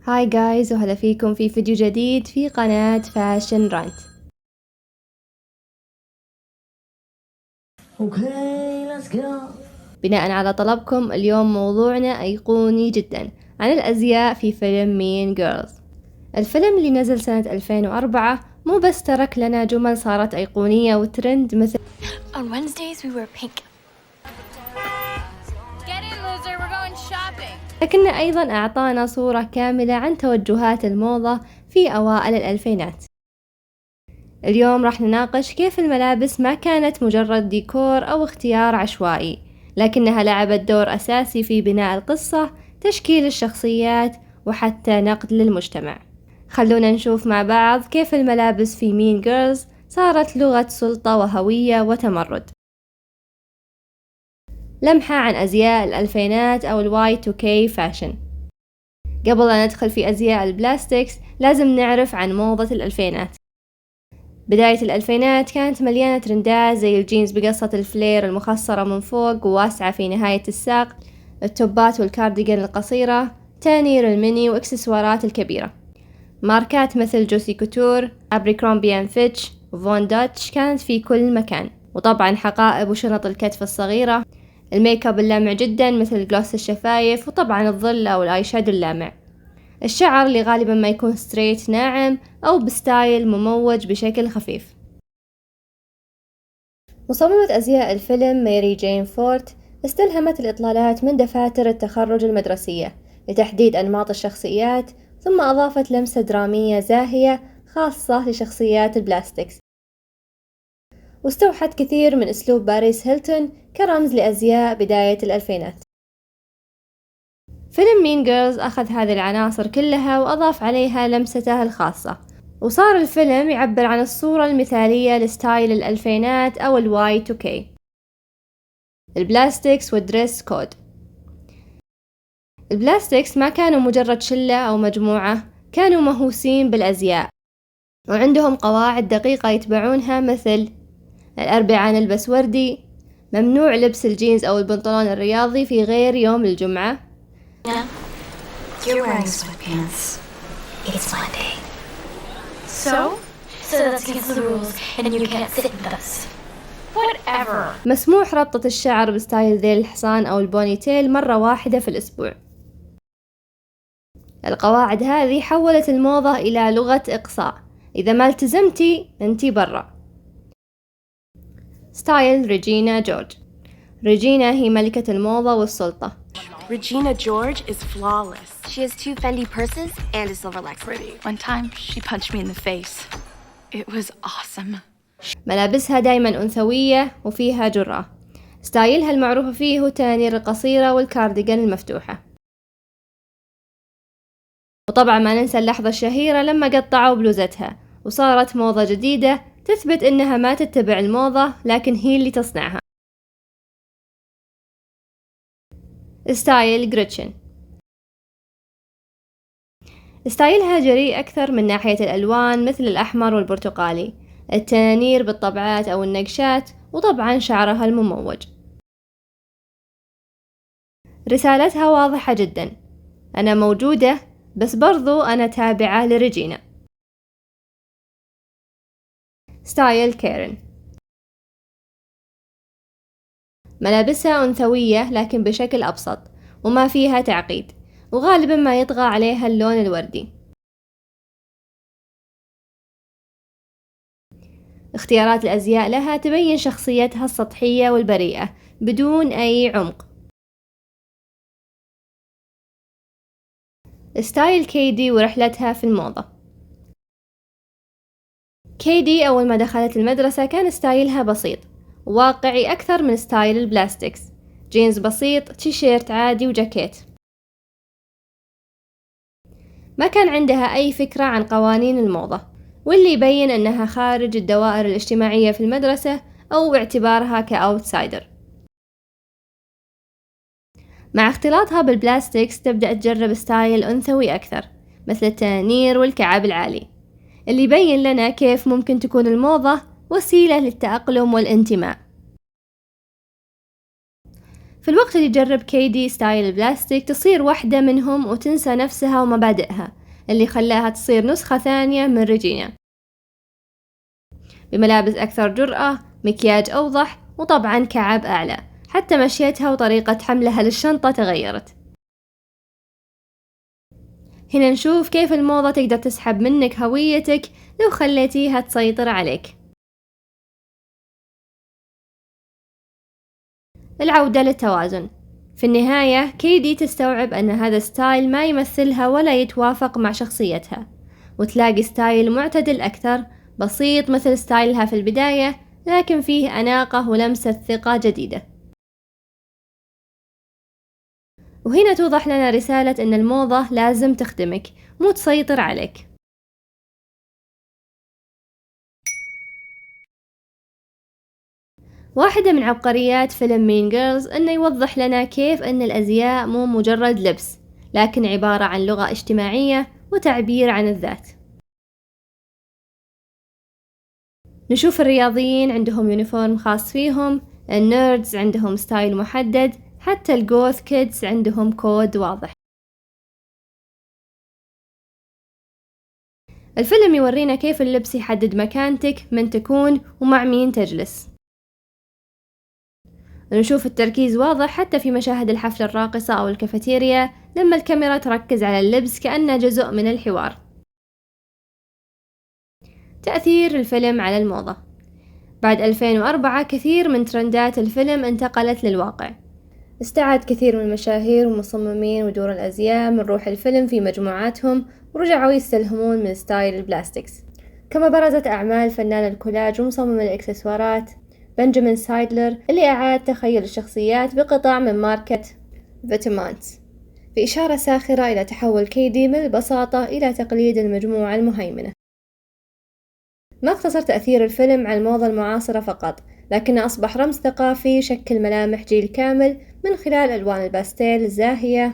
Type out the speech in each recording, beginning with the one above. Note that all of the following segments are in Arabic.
هاي جايز، وهلا فيكم في فيديو جديد في قناة فاشن رانت. بناء على طلبكم اليوم موضوعنا أيقوني جدا عن الأزياء في فيلم مين جيرلز. الفيلم اللي نزل سنة 2004 مو بس ترك لنا جمل صارت أيقونية وترند مثل On Wednesdays we wear pink. Get in, loser, we're going shopping. لكنه أيضا أعطانا صورة كاملة عن توجهات الموضة في أوائل الألفينات. اليوم راح نناقش كيف الملابس ما كانت مجرد ديكور أو اختيار عشوائي، لكنها لعبت دور أساسي في بناء القصة، تشكيل الشخصيات، وحتى نقد للمجتمع. خلونا نشوف مع بعض كيف الملابس في مين جيرلز صارت لغة سلطة وهوية وتمرد. لمحة عن أزياء الألفينات أو الواي 2K فاشن. قبل أن ندخل في أزياء البلاستيكس لازم نعرف عن موضة الألفينات. بداية الألفينات كانت مليانة ترندات زي الجينز بقصة الفلير المخصرة من فوق وواسعة في نهاية الساق، التوبات والكارديجان القصيرة، تانير الميني وإكسسوارات الكبيرة. ماركات مثل جوسي كوتور، أبريكرومبي أند فيتش وفون داتش كانت في كل مكان، وطبعا حقائب وشنط الكتف الصغيرة، الميك اب اللامع جدا مثل جلوس الشفايف، وطبعا الظل أو الآي شادو اللامع، الشعر اللي غالبا ما يكون ستريت ناعم أو بستايل مموج بشكل خفيف. مصممة أزياء الفيلم ماري جين فورت استلهمت الإطلالات من دفاتر التخرج المدرسية لتحديد أنماط الشخصيات، ثم أضافت لمسة درامية زاهية خاصة لشخصيات البلاستيكس، واستوحت كثير من أسلوب باريس هيلتون كرمز لأزياء بداية الألفينات. فيلم مين جيرلز أخذ هذه العناصر كلها وأضاف عليها لمسته الخاصة، وصار الفيلم يعبر عن الصورة المثالية لستايل الألفينات أو الواي 2K. البلاستيكس والدريس كود. البلاستيكس ما كانوا مجرد شلة أو مجموعة، كانوا مهووسين بالأزياء وعندهم قواعد دقيقة يتبعونها، مثل الأربعاء نلبس وردي، ممنوع لبس الجينز أو البنطلون الرياضي في غير يوم الجمعة. Yeah. You're wearing sweatpants. It's Monday. So that's against the rules and you can't sit with us. Whatever. مسموح ربطة الشعر بستايل ذيل الحصان أو البوني تيل مرة واحدة في الأسبوع. القواعد هذه حولت الموضة إلى لغة إقصاء، إذا ما التزمتي أنتي برا. ستايل ريجينا جورج. ريجينا هي ملكة الموضة والسلطة. Regina George is flawless. She has 2 Fendi purses and a silver Lexus. Pretty. One time, she punched me in the face. It was awesome. ملابسها دايما أنثوية وفيها جرأة. ستايلها المعروفة فيه هو تانير القصيرة والكارديجان المفتوحة. وطبعا ما ننسى اللحظة الشهيرة لما قطعوا بلوزتها وصارت موضة جديدة تثبت إنها ما تتبع الموضة لكن هي اللي تصنعها. ستايل جريتشن. ستايلها جريء أكثر من ناحية الألوان مثل الأحمر والبرتقالي، التنانير بالطبعات أو النقشات، وطبعا شعرها المموج. رسالتها واضحة جدا: أنا موجودة بس برضو أنا تابعة لريجينا. ستايل كيرن. ملابسها أنثوية لكن بشكل أبسط وما فيها تعقيد، وغالبا ما يطغى عليها اللون الوردي. اختيارات الأزياء لها تبين شخصيتها السطحية والبريئة بدون أي عمق. ستايل كيدي ورحلتها في الموضة. كيدي أول ما دخلت المدرسة كان ستايلها بسيط واقعي أكثر من ستايل البلاستيكس، جينز بسيط، تيشيرت عادي وجاكيت. ما كان عندها أي فكرة عن قوانين الموضة، واللي يبين أنها خارج الدوائر الاجتماعية في المدرسة أو اعتبارها كأوتسايدر. مع اختلاطها بالبلاستيكس تبدأ تجرب ستايل أنثوي أكثر مثل التنانير والكعب العالي، اللي يبين لنا كيف ممكن تكون الموضة وسيلة للتأقلم والانتماء. في الوقت اللي تجرب كيدي ستايل البلاستيك تصير واحدة منهم وتنسى نفسها ومبادئها اللي خلاها تصير نسخة ثانية من ريجينا، بملابس أكثر جرأة، مكياج أوضح، وطبعا كعب أعلى. حتى مشيتها وطريقة حملها للشنطة تغيرت. هنا نشوف كيف الموضة تقدر تسحب منك هويتك لو خليتيها تسيطر عليك. العودة للتوازن. في النهاية كيدي تستوعب أن هذا ستايل ما يمثلها ولا يتوافق مع شخصيتها، وتلاقي ستايل معتدل أكثر، بسيط مثل ستايلها في البداية، لكن فيه أناقة ولمسة ثقة جديدة. وهنا توضح لنا رسالة أن الموضة لازم تخدمك، مو تسيطر عليك. واحدة من عبقريات فيلم مين جيرلز أنه يوضح لنا كيف أن الأزياء مو مجرد لبس، لكن عبارة عن لغة اجتماعية وتعبير عن الذات. نشوف الرياضيين عندهم يونيفورم خاص فيهم، النيردز عندهم ستايل محدد، حتى الجوث كيدز عندهم كود واضح. الفيلم يورينا كيف اللبس يحدد مكانتك، من تكون ومع مين تجلس. نشوف التركيز واضح حتى في مشاهد الحفلة الراقصة أو الكافيتيريا، لما الكاميرا تركز على اللبس كأنه جزء من الحوار. تأثير الفيلم على الموضة. بعد 2004 كثير من ترندات الفيلم انتقلت للواقع. استعاد كثير من المشاهير والمصممين ودور الأزياء من روح الفيلم في مجموعاتهم، ورجعوا يستلهمون من ستايل البلاستيكس. كما برزت أعمال فنان الكولاج ومصمم الإكسسوارات بنجامين سايدلر اللي أعاد تخيل الشخصيات بقطع من ماركة فيتمانس، في إشارة ساخرة إلى تحول كيدي من البساطة إلى تقليد المجموعة المهيمنة. ما اقتصر تأثير الفيلم على الموضة المعاصرة فقط، لكنه أصبح رمز ثقافي شكل ملامح جيل كامل من خلال ألوان الباستيل الزاهية،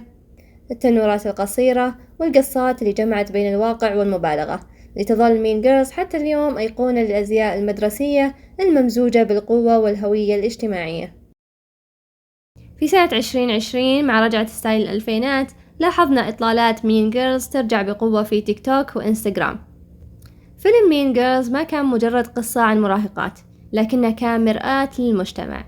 التنورات القصيرة، والقصات اللي جمعت بين الواقع والمبالغة، لتظل مين جيرلز حتى اليوم أيقونة للأزياء المدرسية الممزوجة بالقوة والهوية الاجتماعية. في سنة 2020 مع رجعة ستايل الألفينات لاحظنا إطلالات مين جيرلز ترجع بقوة في تيك توك وإنستغرام. فيلم مين جيرلز ما كان مجرد قصة عن مراهقات، لكنه كان مرآة للمجتمع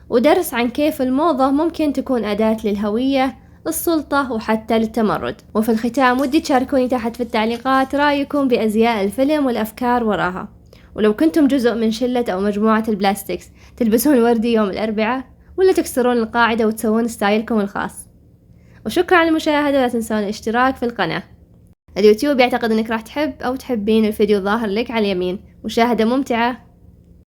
ودرس عن كيف الموضة ممكن تكون أداة للهوية، السلطة، وحتى للتمرد. وفي الختام ودي تشاركوني تحت في التعليقات رأيكم بأزياء الفيلم والأفكار وراها، ولو كنتم جزء من شلة أو مجموعة البلاستيكس تلبسون وردي يوم الأربعاء، ولا تكسرون القاعدة وتسوون ستايلكم الخاص. وشكرا على المشاهدة، ولا تنسون الاشتراك في القناة. اليوتيوب يعتقد انك راح تحب او تحبين الفيديو الظاهر لك على اليمين. مشاهدة ممتعة.